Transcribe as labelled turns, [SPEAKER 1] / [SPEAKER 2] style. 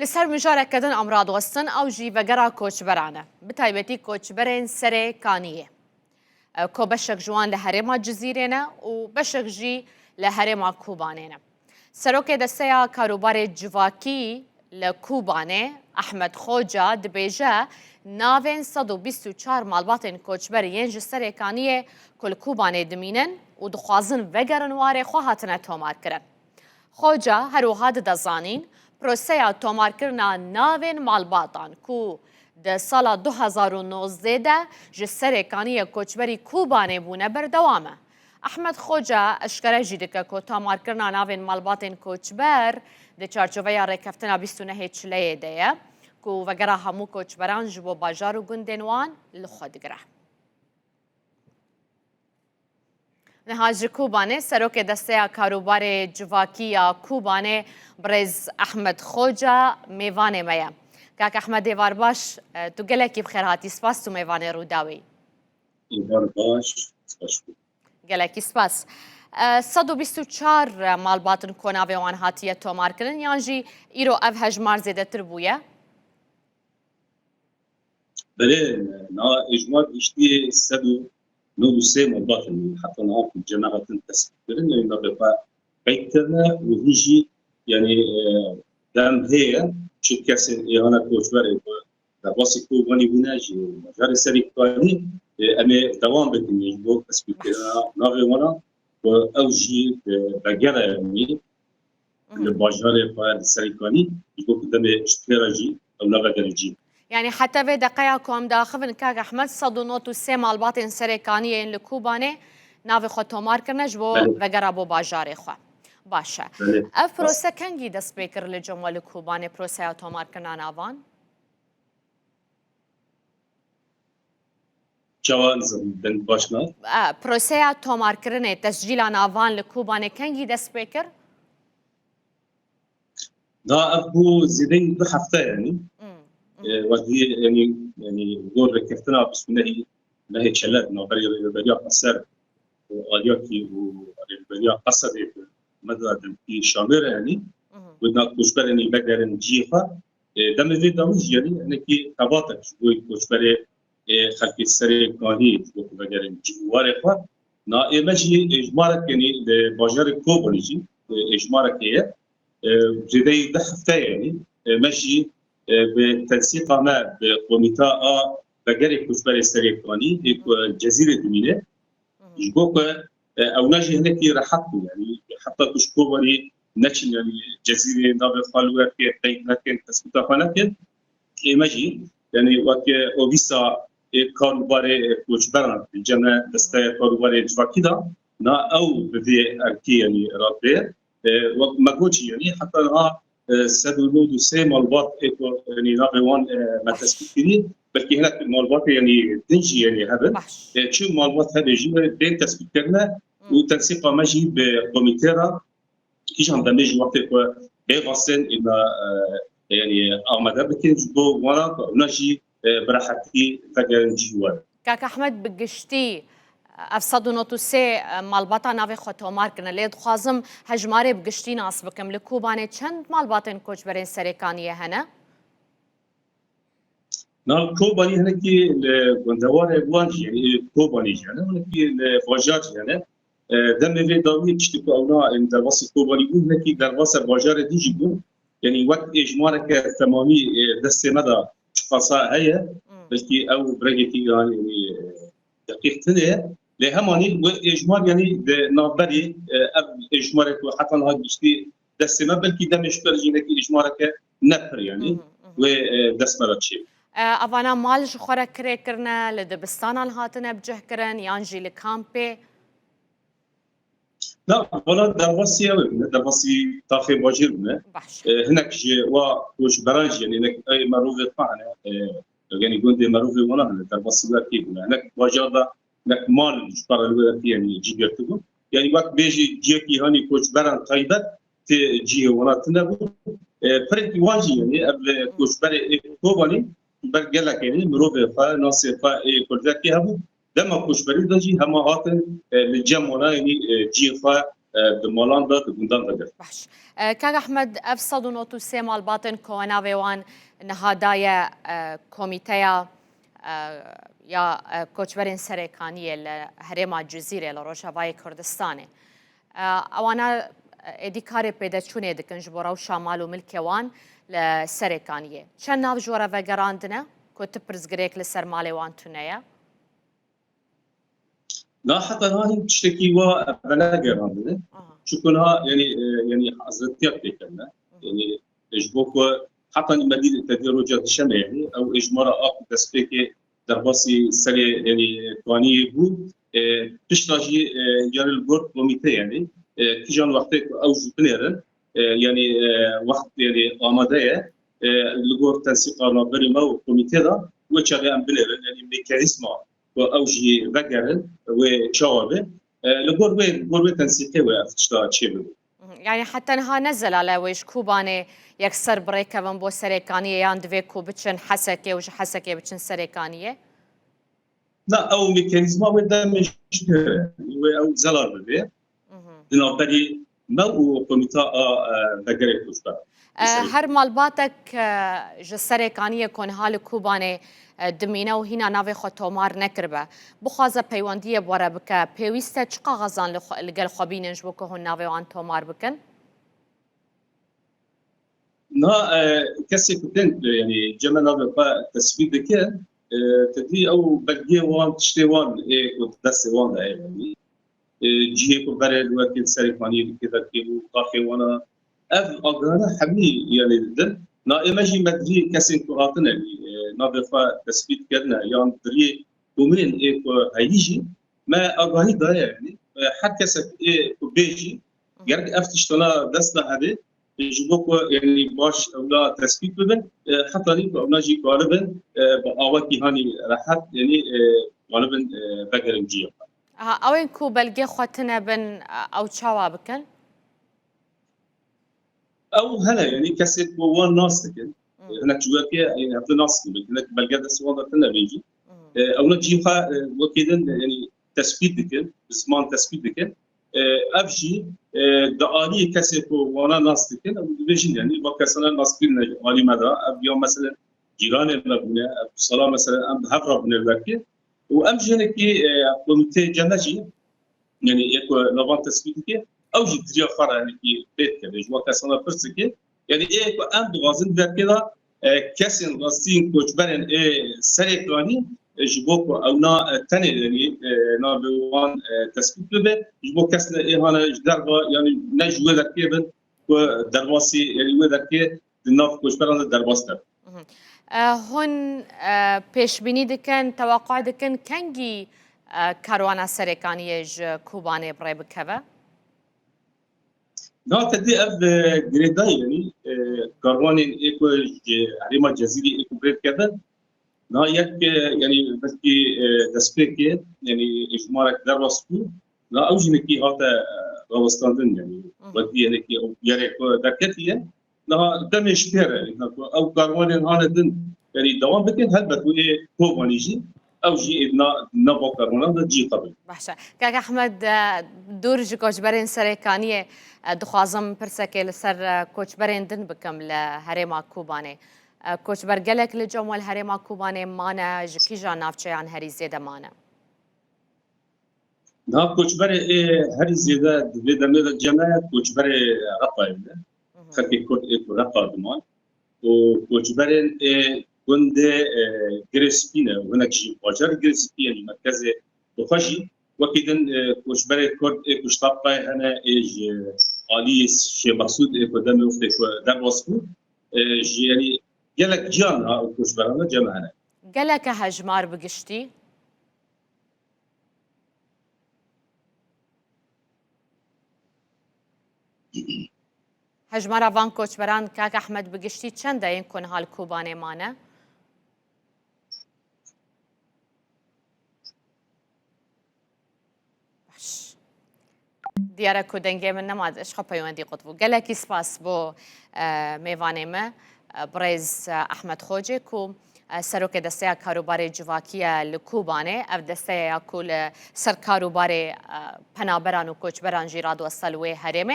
[SPEAKER 1] لسر مجارەکردن ئەمڕاد وەستن ئەو ژیڤەگەرا کۆچبەرانە بتایبەتی کۆچبەرên serê kaniyê کو بەشێک جوان لە هەرێما جزیرێنە و بەشێک ژی لە هەرێما کوبانێنە. سەرۆکێ دەستەیە کاروبارê civakî لە کوبانê ئەحمەد خۆجا dibêje navên 124 malbatên koçber yên ji serê kaniyê ku li Kubanê dimînin û dixwazin vegerin warê xwe hatine tomarkirin. Xôca her wiha didezanîn proseya tomarkirina navên malbatan ku di sala 2019 de ji serê kaniyê koçberî Kubanê bûne berdewam e. Ehmed Xôca eşkere jî dike ku tomarkirina navên malbatên koçber di çarçoveya rêkeftina 29 çileyê de ye ku vegera hemû koçberan ji bo bajar û gundên wan li xwe digire. Niha ji Kubanê serokê desteya karobarê civakî ya Kubanê birêz Ehmed Xôca mêvanê me ye. Kak Ehmed êvar baş, tu gelekî bixêr hatî, spas tu mêvanê Rûdawê.
[SPEAKER 2] êvar baş, spas.
[SPEAKER 1] Gelekî spas. 124 malbatin ku navê wan hatiye tomarkirin yan jî îro ev hejmar zêdetir bûye?
[SPEAKER 2] Belê, na ejmar giştî 193 malbatin heta niha ku cemaetin tespîtkirin ên navê xwe qeyd kirine û hîn jî yanî dem heye çi kesên êhana koçberê ku derbasî Kubanî bûne jî bajarê serê kanî em ê dewam bikin ji bo tespîtkirina navê wan ku ew jî vegera yanî li bajarê xwe li serê kanî ji bo ku demê ji fêra jî ew navegerî cî.
[SPEAKER 1] Yani حتى في دقيقة كم داخل كاك أحمد 193 malbatên serê kaniyên li Kubanê navê xwe tomar kirine ji bo vegera bo bajarê xwe. Baş e. Ev prose kengî dest pê kir li cem we li Kubanê proseya tomarkirina navan?
[SPEAKER 2] Çawa nizanî baş na?
[SPEAKER 1] Proseya tomarkirinê tescîla navan li Kubanê kengî dest pê kir?
[SPEAKER 2] Da ev bû zêdeyî 2 hefte yanî. وقتی یعنی گور رکفتنا بسنهی نه چلت نوبری ربیا قصر آلیاتی و ربیا قصر مدادم کی شامر یعنی و نا کوشبر یعنی بگرن جیفا دم وی دامج یعنی انکی تباتش و کوشبر خلقی سری کانی و بگرن جواره خوا نا ایمجی اجمارک یعنی بازار کوبونیجی اجمارک یه زیده ده هفته یعنی مجی بتنسيق ما بكوميتا بجري كوشبر السريكاني جزيره دمينه يجوك او نجي هناك راحتنا يعني حتى كوشكوبري نتشن يعني جزيره نابل خالوه في لكن تسكتا فلكن ماجي يعني وقت اوبيسا كاروبار كوشبر الجمع دسته كاروبار جواكيدا نا او بدي اركي يعني رابير وقت ما قلتش يعني حتى سدولود وسي مالبات يعني ناقوان ما تسبيكيني بلكي هناك مالبات يعني دنجي يعني هذا شو مالبات هذا يجي بين تسبيكنا وتنسيق ماجي بكوميتيرا كيش عم دمج وقت بيغسل الى يعني اماده بكين جو وانا نجي براحتي فجر جوار
[SPEAKER 1] كاك احمد بقشتي افسدو نوتو سي مالباتا ناوی خو تومار کنه لید خوازم هجماری بگشتی ناس بکم لکوبانه چند مالباتن کوچبرین سرکانیه هنه؟
[SPEAKER 2] نعم کوبانی هنه کی گندوار وانجی یعنی کوبانی جانه هنه کی باجار جانه دم وی داوی چتی کو اونا ان درواسی کوبانی بود هنه کی درواس باجار دیجی بود یعنی وقت اجماع که تمامی دست مدا خاصه هي بلکه او برگتی يعني دقيق تنه لهماني واجمال يعني نابري اجمالك وحتى نهار جشتي دسمه بلكي دمش برجينك اجمالك نفر يعني ودسمه شيء
[SPEAKER 1] اوانا مالش خوره كري كرنا لدبستان الهاتنا بجه كرن يانجي لكامبي
[SPEAKER 2] لا والله دراسي طافي باجرنا هناك جي وش برانج يعني هناك اي معروف معنا يعني قلت معروف وانا دراسي كيف هناك باجر لك مال جبر الوقت يعني جيبتكم يعني وقت بيجي جيكي هاني كوش بران قيدت تجي وناتنا فرق واجي يعني قبل كوش بر كوباني برجع لك يعني مروف فا ناس فا كل ذاك يهبو دم كوش بري دجي هم هاتن الجمعنا يعني جي فا دمالان دا دبوندان دا گرت.
[SPEAKER 1] باش کاک احمد افصد و نوتو سه مال باطن کوانا ویوان نهادای کمیته یا کوچبرین سرکانیه لهرما جزیره لروجاوای کردستانه اوانا ادیکار پیدا چونه دکن جبورا و شمال و ملکوان لسرکانیه چند ناو جورا وگراندنه که تپرزگریک لسر مالی وان تونهیا؟
[SPEAKER 2] لا حتى هاي تشتكي ولا جراندنا شكونها يعني حضرتك كنا يعني اجبوك حتى مدينه تدرجات الشمال يعني او اجمارا اق تسبيك درباسي سري يعني تواني بو تشتاجي يعني البورد كوميتي يعني تيجان وقتك او جبنيرن يعني وقت يعني اماديه الجور تنسيق نظري او كوميتي دا وشغال بنيرن يعني ميكانيزم او جي بقرن وشاوبه لجور تنسيقي وافتشتا شيء
[SPEAKER 1] يعني حتى انها نزل على ويش كوباني يكسر بريكا من بو سريكانية ياندفي كوبتشن حسكي وش حسكي بتشن سريكانية؟
[SPEAKER 2] لا او ميكانيزما ودا مش او زلال بده لانه بري ما هو كوميتا بقري كوشبا
[SPEAKER 1] هر مالباتك جسريكانية كون هال كوباني دمينا وهنا ناوي خو تومار نكربه بخوازه پیوندیه بوره بکه پیوسته چقا غزان لگل خوابینش بکه هون ناوي وان تومار بکن؟
[SPEAKER 2] نا كسي كنت يعني جمع ناوي تسفيد دكه تدي او بلجي وان تشتي وان كنت دستي وان يعني جيه كبر الوكيل سريكاني كذا كيلو قافي وانا اف اغانا حمي يعني دل نا ايماجي مدري كسي كواتنا نظافه تثبيت كدنا يعني دري دومين ايكو هيجي ما اغاني دا يعني حتى كسب ايكو بيجي يرك افتشتنا دسنا هذه يجبوكو يعني باش اولا تثبيت بدن حتى لي اولا جي غالبا باواتي هاني راحت يعني غالبا بقرن جيا
[SPEAKER 1] اوين كو بلقي خوتنا بن او تشاوا بكن
[SPEAKER 2] او هلا يعني كسب وان ناس كده هناك جواكي يعني هذا ناس هناك بلقى سوالف كنا بيجي او نجيها وكذا يعني تثبيت دكن اسمان تثبيت دكن افجي دعالي كسب وانا ناس دكن او بيجي يعني بكسنا ناس كلنا عالي مدى اليوم مثلا جيران المبنى صلاه مثلا ام هفره من الوكيل وامجي هناك كوميتي جنجي يعني يكو لافان تثبيت دكن او جدري اخر يعني في بيت كده جوا كسنا فرسكي يعني ايه ام بغازن ده كده كسن راستين كوچبرن سريكاني جبوكو او نا تاني يعني نا بوان تثبيت به جبو كسن هانا دربا يعني نجوه ذكيبن ودرباسي يعني وذكي دناف كوچبرن درباستر
[SPEAKER 1] هون پیشبینی دکن توقع دکن کنگی کاروانا سريكانية كوباني براي بكبه؟
[SPEAKER 2] نا تدي اف جريداي يعني كارواني ايكو عريما جزيري ايكو بريد كذا نا يك يعني بس كي تسبيكي يعني اجمارك درسكو نا اوجنكي هذا غوستاندن يعني ودي يعني كي يريك دكتيه نا دمش كير يعني او كارواني هانا دن يعني دوام بكن هل بتو ايه كوباني جي او جي ادنا نبو كارونا جي قبل
[SPEAKER 1] باشا كاك احمد دور كوچبرين سريكانيه دخوازم برسكي لسر كوچبرين دن بكم لهريما كوباني كوچبر قالك لجوم الهريما كوباني مانا جكي جا نافچه عن هري زيده مانا
[SPEAKER 2] نا كوچبر هري زيده دمد الجماعه كوچبر رقايم خلي كود رقا دمان وكوچبرين كند جريسبينا وهناك شيء واجر جريسبينا مركز بخشي وكيدن كوشبري كرد كشطابقة هنا إيج آليس شيء مقصود قدام وقت دم وصفو يعني جالك جانا كوشبرنا جمعنا
[SPEAKER 1] جالك هجمار بقشتي هجمار فان كوشبران كاك أحمد بقشتي چند ينكون هالكوباني مانا دیاره کودنگی من نماد اشخا پیوندی قطبو گلکی سپاس بو میوانه ما برز احمد خوجه کو سەرۆکە دەستەیە کاروبارێ جوواکیە لە کوبانێ ئەف دەستەیە کو لە سەر کاروبارێ پەنابەران و کۆچبەران ژی ڕادوەستە لە وێ هەرێمێ